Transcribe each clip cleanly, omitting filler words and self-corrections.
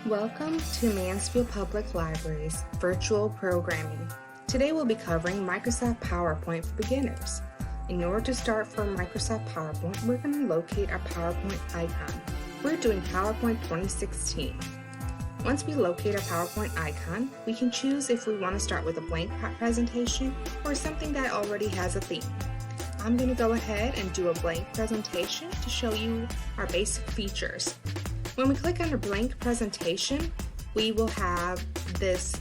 Welcome to Mansfield Public Library's virtual programming. Today we'll be covering Microsoft PowerPoint for beginners. In order to start from Microsoft PowerPoint, we're going to locate our PowerPoint icon. We're doing PowerPoint 2016. Once we locate our PowerPoint icon, we can choose if we want to start with a blank presentation or something that already has a theme. I'm going to go ahead and do a blank presentation to show you our basic features. When we click on a blank presentation, we will have this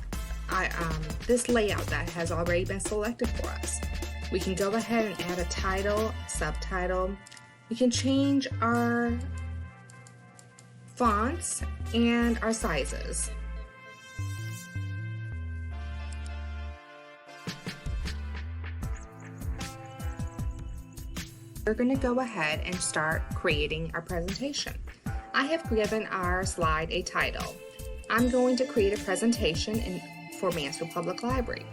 layout that has already been selected for us. We can go ahead and add a title, subtitle. We can change our fonts and our sizes. We're going to go ahead and start creating our presentation. I have given our slide a title. I'm going to create a presentation for Mansfield Public Library.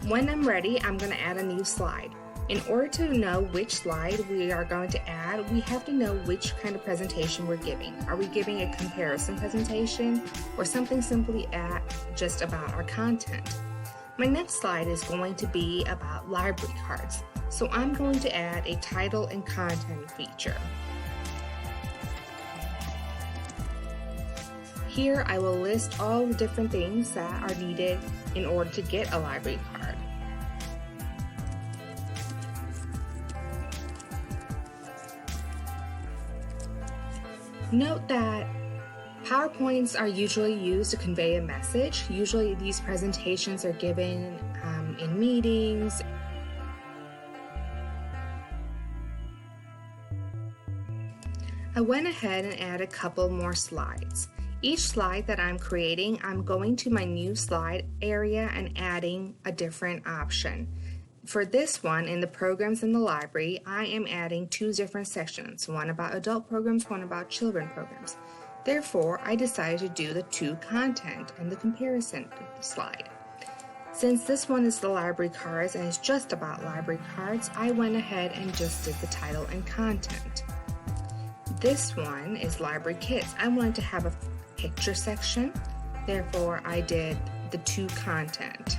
When I'm ready, I'm going to add a new slide. In order to know which slide we are going to add, we have to know which kind of presentation we're giving. Are we giving a comparison presentation or something simply just about our content? My next slide is going to be about library cards. So I'm going to add a title and content feature. Here I will list all the different things that are needed in order to get a library card. Note that PowerPoints are usually used to convey a message. Usually these presentations are given in meetings. I went ahead and added a couple more slides. Each slide that I'm creating, I'm going to my new slide area and adding a different option. For this one, in the programs in the library, I am adding two different sections, one about adult programs, one about children programs. Therefore, I decided to do the two content and the comparison slide. Since this one is the library cards and it's just about library cards, I went ahead and just did the title and content. This one is library kits. I wanted to have a picture section, therefore I did the two content.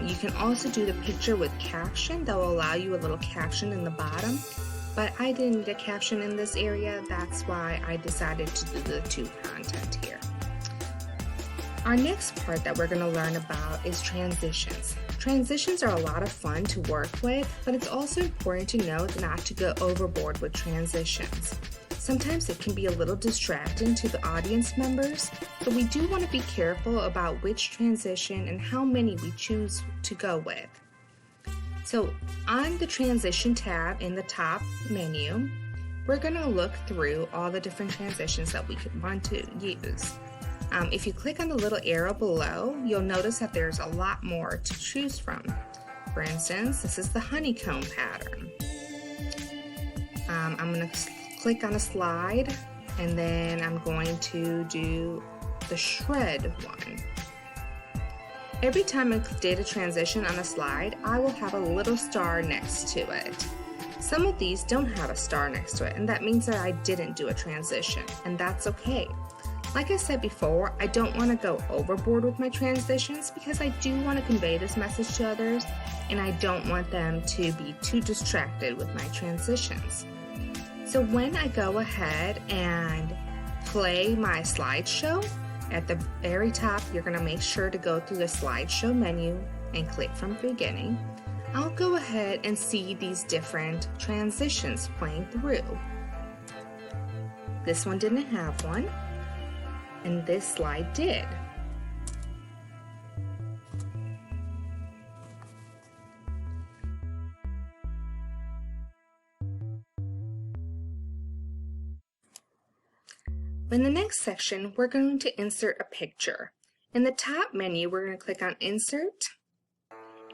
You can also do the picture with caption that will allow you a little caption in the bottom, but I didn't need a caption in this area. That's why I decided to do the two content here. Our next part that we're going to learn about is transitions. Transitions are a lot of fun to work with, but it's also important to note not to go overboard with transitions. Sometimes it can be a little distracting to the audience members, but we do want to be careful about which transition and how many we choose to go with. So on the transition tab in the top menu, we're going to look through all the different transitions that we could want to use. If you click on the little arrow below, you'll notice that there's a lot more to choose from. For instance, this is the honeycomb pattern. I'm going to click on a slide, and then I'm going to do the shred one. Every time I did a transition on a slide, I will have a little star next to it. Some of these don't have a star next to it, and that means that I didn't do a transition, and that's okay. Like I said before, I don't want to go overboard with my transitions because I do want to convey this message to others, and I don't want them to be too distracted with my transitions. So when I go ahead and play my slideshow, at the very top, you're going to make sure to go through the slideshow menu and click from beginning. I'll go ahead and see these different transitions playing through. This one didn't have one, and this slide did. In the next section, we're going to insert a picture. In the top menu, we're going to click on Insert,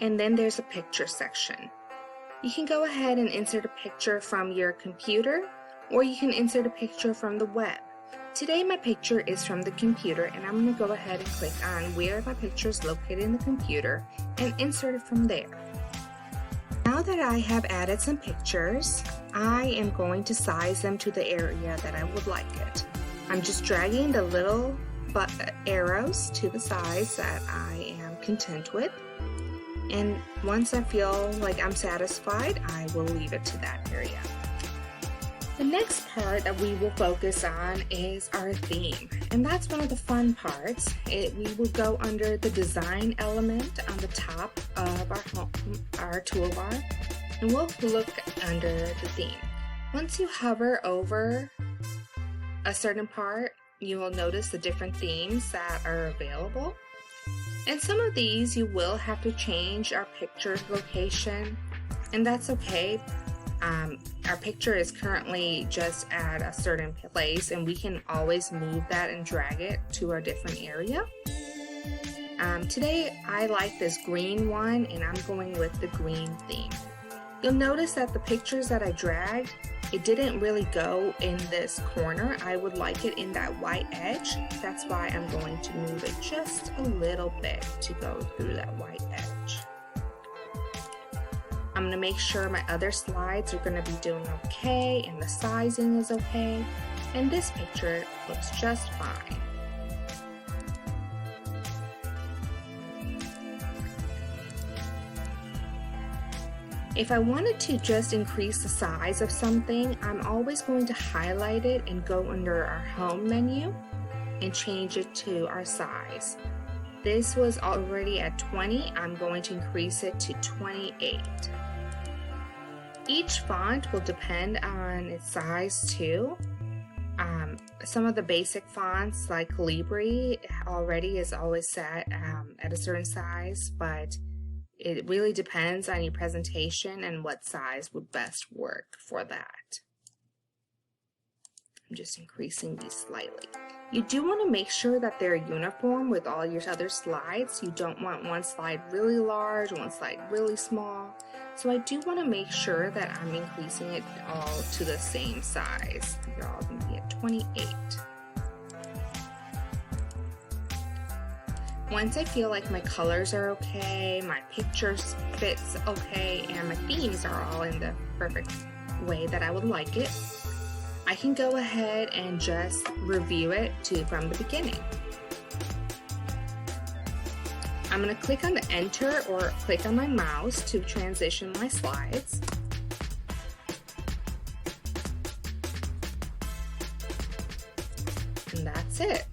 and then there's a picture section. You can go ahead and insert a picture from your computer, or you can insert a picture from the web. Today my picture is from the computer, and I'm going to go ahead and click on where my picture is located in the computer and insert it from there. Now that I have added some pictures, I am going to size them to the area that I would like it. I'm just dragging the little arrows to the size that I am content with. And once I feel like I'm satisfied, I will leave it to that area. The next part that we will focus on is our theme, and that's one of the fun parts. We will go under the design element on the top of our toolbar, and we'll look under the theme. Once you hover over a certain part, you will notice the different themes that are available. And some of these you will have to change our picture location, and that's okay. Our picture is currently just at a certain place, and we can always move that and drag it to a different area. Today I like this green one, and I'm going with the green theme. You'll notice that the pictures that I dragged, it didn't really go in this corner. I would like it in that white edge. That's why I'm going to move it just a little bit to go through that white edge. I'm going to make sure my other slides are going to be doing okay and the sizing is okay, and this picture looks just fine. If I wanted to just increase the size of something, I'm always going to highlight it and go under our home menu and change it to our size. This was already at 20, I'm going to increase it to 28. Each font will depend on its size too. Some of the basic fonts like Calibri already is always set at a certain size, but it really depends on your presentation and what size would best work for that. I'm just increasing these slightly. You do want to make sure that they're uniform with all your other slides. You don't want one slide really large, one slide really small. So I do want to make sure that I'm increasing it all to the same size. They're all going to be at 28. Once I feel like my colors are okay, my pictures fits okay, and my themes are all in the perfect way that I would like it, I can go ahead and just review it from the beginning. I'm going to click on the enter or click on my mouse to transition my slides. And that's it.